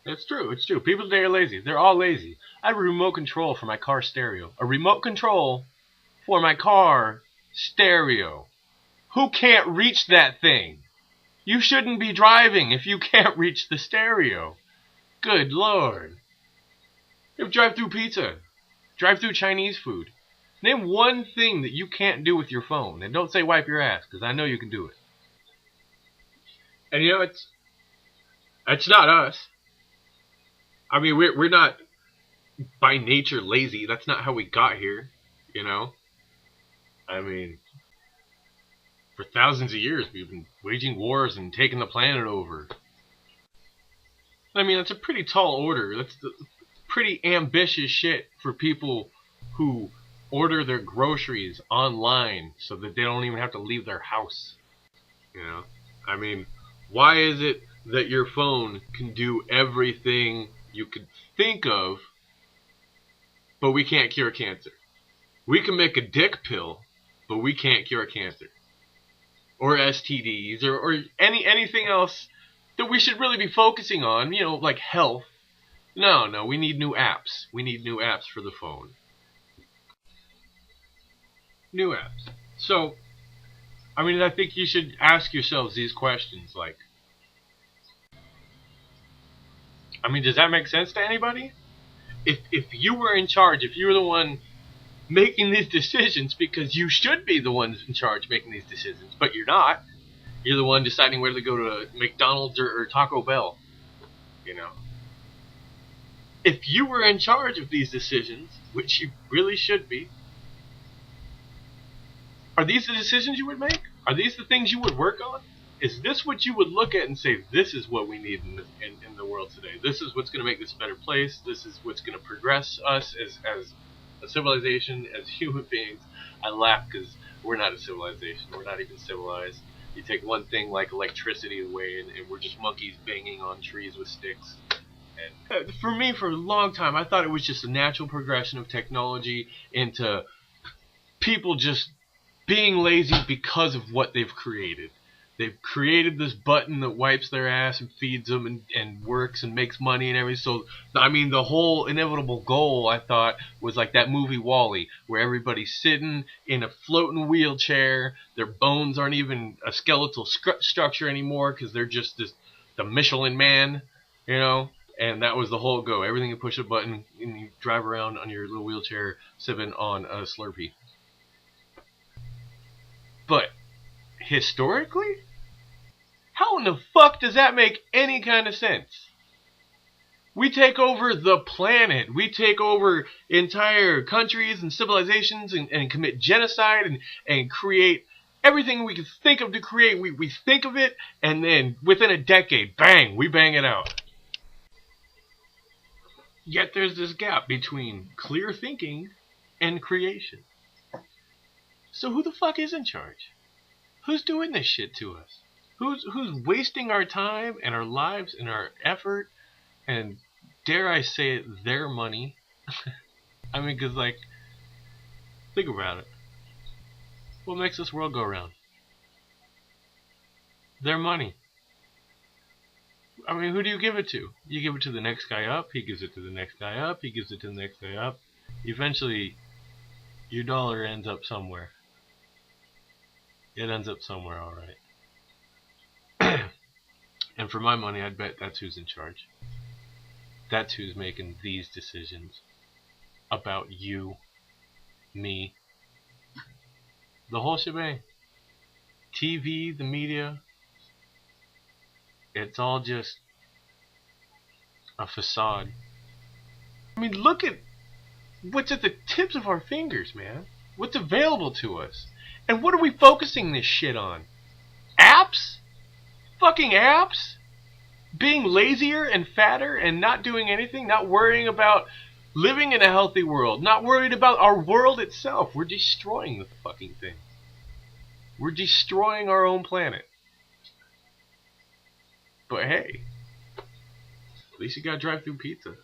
It's true. It's true. People today are lazy. They're all lazy. I have a remote control for my car stereo. A remote control for my car stereo. Who can't reach that thing? You shouldn't be driving if you can't reach the stereo. Good Lord. You have drive-through pizza. Drive-through Chinese food. Name one thing that you can't do with your phone. And don't say wipe your ass, because I know you can do it. And you know, it's not us. I mean, we're not by nature lazy. That's not how we got here, you know? I mean, for thousands of years, we've been waging wars and taking the planet over. I mean, that's a pretty tall order. That's pretty ambitious shit for people who order their groceries online so that they don't even have to leave their house. You know? I mean, why is it that your phone can do everything you could think of, but we can't cure cancer? We can make a dick pill, but we can't cure cancer. Or STDs, or anything else that we should really be focusing on, you know, like health. No, we need new apps. We need new apps for the phone. New apps. So, I mean, I think you should ask yourselves these questions, like, I mean, does that make sense to anybody? If you were in charge, if you were the one making these decisions, because you should be the ones in charge making these decisions, but you're not. You're the one deciding whether to go to McDonald's or Taco Bell. You know? If you were in charge of these decisions, which you really should be, are these the decisions you would make? Are these the things you would work on? Is this what you would look at and say, this is what we need in the world today? This is what's going to make this a better place. This is what's going to progress us as a civilization, as human beings. I laugh because we're not a civilization. We're not even civilized. You take one thing like electricity away and we're just monkeys banging on trees with sticks. And for me, for a long time, I thought it was just a natural progression of technology into people just being lazy because of what they've created. They've created this button that wipes their ass and feeds them and works and makes money and everything. So, I mean, the whole inevitable goal, I thought, was like that movie WALL-E, where everybody's sitting in a floating wheelchair. Their bones aren't even a skeletal structure anymore because they're just the Michelin Man, you know? And that was the whole go. Everything you push a button and you drive around on your little wheelchair sipping on a Slurpee. But historically, how in the fuck does that make any kind of sense? We take over the planet. We take over entire countries and civilizations and commit genocide and create everything we can think of to create. We think of it, and then within a decade, bang, we bang it out. Yet there's this gap between clear thinking and creation. So who the fuck is in charge? Who's doing this shit to us? Who's wasting our time and our lives and our effort and, dare I say it, their money? I mean, because, like, think about it. What makes this world go round? Their money. I mean, who do you give it to? You give it to the next guy up, he gives it to the next guy up, he gives it to the next guy up. Eventually, your dollar ends up somewhere. It ends up somewhere, alright. And for my money, I'd bet that's who's in charge. That's who's making these decisions about you, me, the whole shebang. TV, the media, it's all just a facade. I mean, look at what's at the tips of our fingers, man. What's available to us. And what are we focusing this shit on? Apps? Fucking apps? Being lazier and fatter and not doing anything? Not worrying about living in a healthy world? Not worried about our world itself? We're destroying the fucking thing. We're destroying our own planet. But hey, at least you got drive-through pizza.